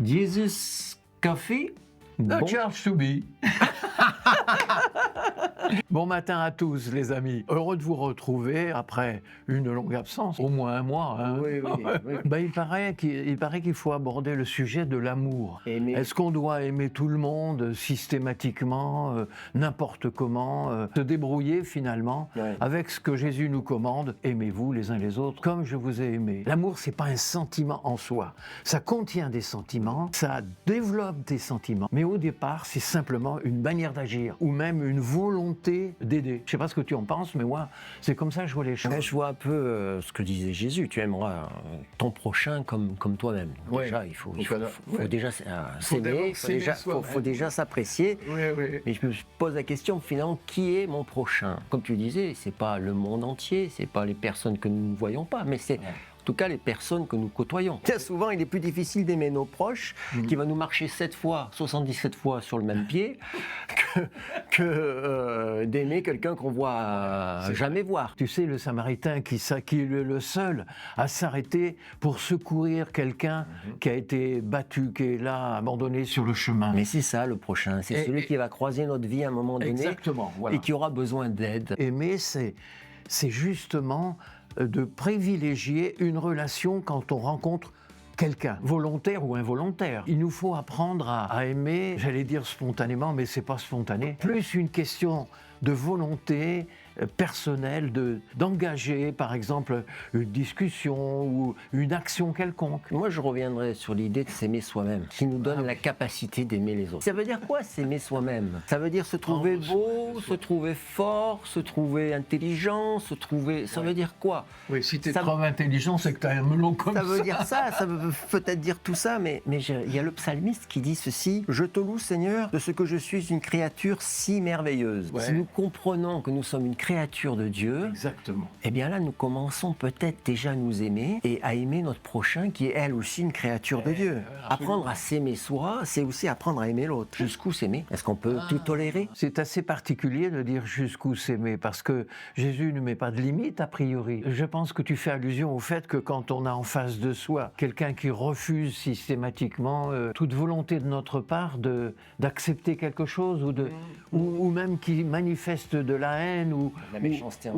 Jesus Coffee, a Bon. charge to be. Bon matin à tous les amis, heureux de vous retrouver après une longue absence, au moins un mois. Hein. Oui. Ben, il paraît qu'il faut aborder le sujet de l'amour. Aimer. Est-ce qu'on doit aimer tout le monde systématiquement, n'importe comment, se débrouiller finalement Ouais. avec ce que Jésus nous commande, aimez-vous les uns les autres comme je vous ai aimé. L'amour, c'est pas un sentiment en soi, ça contient des sentiments, ça développe des sentiments, mais au départ c'est simplement une manière d'agir ou même une volonté d'aider. Je sais pas ce que tu en penses, mais moi c'est comme ça que je vois les choses. Je vois un peu ce que disait Jésus, tu aimeras ton prochain comme toi-même. Ouais. Déjà, il faut Ouais. déjà s'aimer, d'abord il s'aimer soi-même. faut déjà s'apprécier. Oui. Mais je me pose la question finalement, qui est mon prochain? Comme tu disais, c'est pas le monde entier, c'est pas les personnes que nous ne voyons pas, mais c'est en tout cas les personnes que nous côtoyons. Bien souvent, il est plus difficile d'aimer nos proches, qui va nous marcher 77 fois sur le même pied, que d'aimer quelqu'un qu'on voit jamais voir. Tu sais, le Samaritain qui est le seul à s'arrêter pour secourir quelqu'un qui a été battu, qui est là, abandonné sur le chemin. Mais c'est ça le prochain, c'est celui qui va croiser notre vie à un moment donné Exactement, voilà. et qui aura besoin d'aide. Aimer, c'est justement de privilégier une relation quand on rencontre quelqu'un, volontaire ou involontaire. Il nous faut apprendre à aimer, j'allais dire spontanément, mais c'est pas spontané. Plus une question de volonté personnelle, d'engager par exemple une discussion ou une action quelconque. Moi, je reviendrai sur l'idée de s'aimer soi-même, qui nous donne la capacité d'aimer les autres. Ça veut dire quoi, s'aimer soi-même? Ça veut dire se trouver beau, se trouver fort, se trouver intelligent, se trouver... Ça veut dire quoi? Oui, si tu es Ça- trop intelligent, c'est que tu as un melon comme ça. Ça veut dire ça veut peut-être dire tout ça, mais il y a le psalmiste qui dit ceci: « Je te loue, Seigneur, de ce que je suis une créature si merveilleuse. Ouais. Si nous comprenons que nous sommes une créature de Dieu, Exactement. eh bien là, nous commençons peut-être déjà à nous aimer et à aimer notre prochain, qui est elle aussi une créature de Dieu. Apprendre à s'aimer soi, c'est aussi apprendre à aimer l'autre. Jusqu'où s'aimer? Est-ce qu'on peut tout tolérer? C'est assez particulier de dire jusqu'où s'aimer, parce que Jésus ne met pas de limite a priori. Je pense que tu fais allusion au fait que quand on a en face de soi quelqu'un qui refuse systématiquement toute volonté de notre part d'accepter quelque chose ou même qui manifeste de la haine ou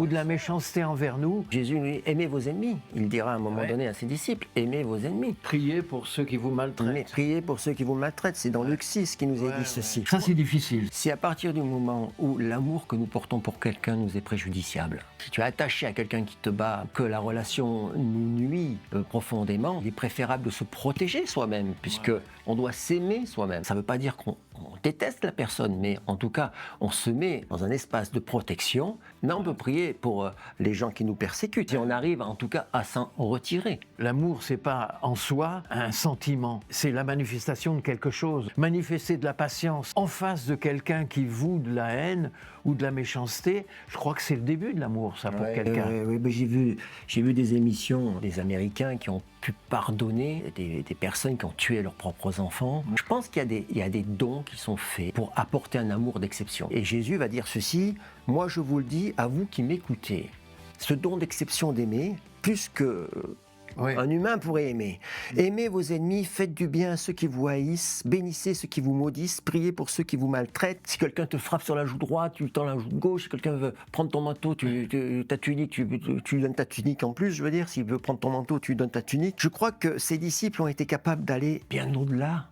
de la méchanceté envers nous. Jésus lui, aimez vos ennemis. Il dira à un moment donné à ses disciples, aimez vos ennemis. Priez pour ceux qui vous maltraitent. Mais priez pour ceux qui vous maltraitent. C'est dans Luc 6 qui nous est dit ceci. Ça c'est difficile. Si à partir du moment où l'amour que nous portons pour quelqu'un nous est préjudiciable, si tu es attaché à quelqu'un qui te bat, que la relation nous nuit profondément, il est préférable de se protéger soi-même, puisque on doit s'aimer soi-même. Ça ne veut pas dire qu'on déteste la personne, mais en tout cas, on se met dans un espace de protection. Mais on peut prier pour les gens qui nous persécutent, et on arrive en tout cas à s'en retirer. L'amour, c'est pas en soi un sentiment, c'est la manifestation de quelque chose. Manifester de la patience en face de quelqu'un qui voue de la haine ou de la méchanceté, je crois que c'est le début de l'amour, ça, pour quelqu'un. Oui, mais j'ai vu des émissions des Américains qui ont pu pardonner des personnes qui ont tué leurs propres enfants. Je pense qu'il y a des dons qui sont faits pour apporter un amour d'exception. Et Jésus va dire ceci: moi je vous le dis à vous qui m'écoutez, ce don d'exception d'aimer, plus que un humain pourrait aimer. Aimez vos ennemis, faites du bien à ceux qui vous haïssent, bénissez ceux qui vous maudissent, priez pour ceux qui vous maltraitent. Si quelqu'un te frappe sur la joue droite, tu lui tends la joue gauche. Si quelqu'un veut prendre ton manteau, ta tunique, tu lui donnes ta tunique en plus, je veux dire. S'il veut prendre ton manteau, tu lui donnes ta tunique. Je crois que ces disciples ont été capables d'aller bien au-delà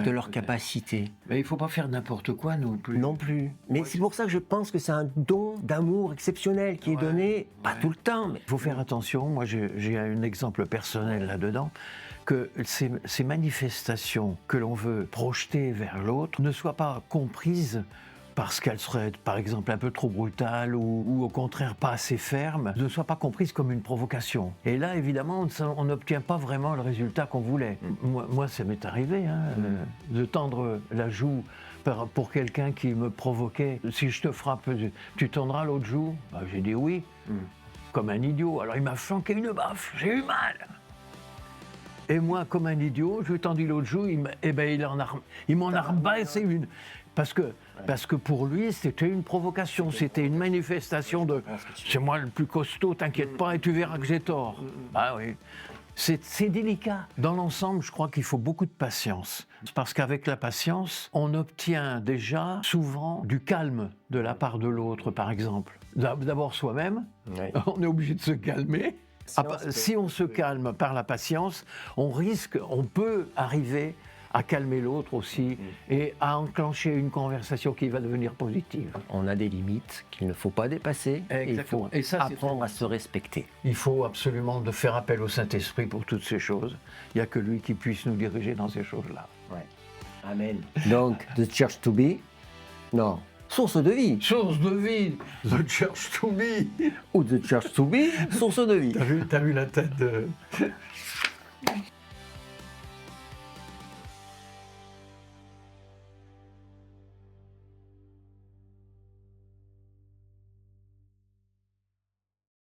de leur capacité. Mais il ne faut pas faire n'importe quoi non plus. Non plus. Mais c'est pour ça que je pense que c'est un don d'amour exceptionnel qui est donné, pas tout le temps, mais... Il faut faire attention, moi j'ai un exemple personnel là-dedans, que ces manifestations que l'on veut projeter vers l'autre ne soient pas comprises parce qu'elle serait par exemple un peu trop brutale ou au contraire pas assez ferme, ne soit pas comprise comme une provocation. Et là évidemment on n'obtient pas vraiment le résultat qu'on voulait. Moi ça m'est arrivé de tendre la joue pour quelqu'un qui me provoquait. Si je te frappe, tu tendras l'autre joue? J'ai dit oui, comme un idiot. Alors il m'a flanqué une baffe, j'ai eu mal. Et moi, comme un idiot, je lui ai tendu l'autre joue, il m'en a rebaissé une. Parce que pour lui, c'était une provocation, c'était une manifestation de « c'est moi le plus costaud, t'inquiète pas, et tu verras que j'ai tort ». Ah oui. C'est délicat. Dans l'ensemble, je crois qu'il faut beaucoup de patience. Parce qu'avec la patience, on obtient déjà souvent du calme de la part de l'autre, par exemple. D'abord soi-même, Ouais. on est obligé de se calmer. Si on se calme par la patience, on peut arriver à calmer l'autre aussi et à enclencher une conversation qui va devenir positive. On a des limites qu'il ne faut pas dépasser. Et il faut Exactement. Et ça, c'est apprendre à se respecter. Il faut absolument de faire appel au Saint-Esprit pour toutes ces choses. Il n'y a que lui qui puisse nous diriger dans ces choses-là. Ouais. Amen. Donc, The Church to Be, non, source de vie. Source de vie, the church to be. Ou The Church to Be, source de vie. T'as vu la tête de...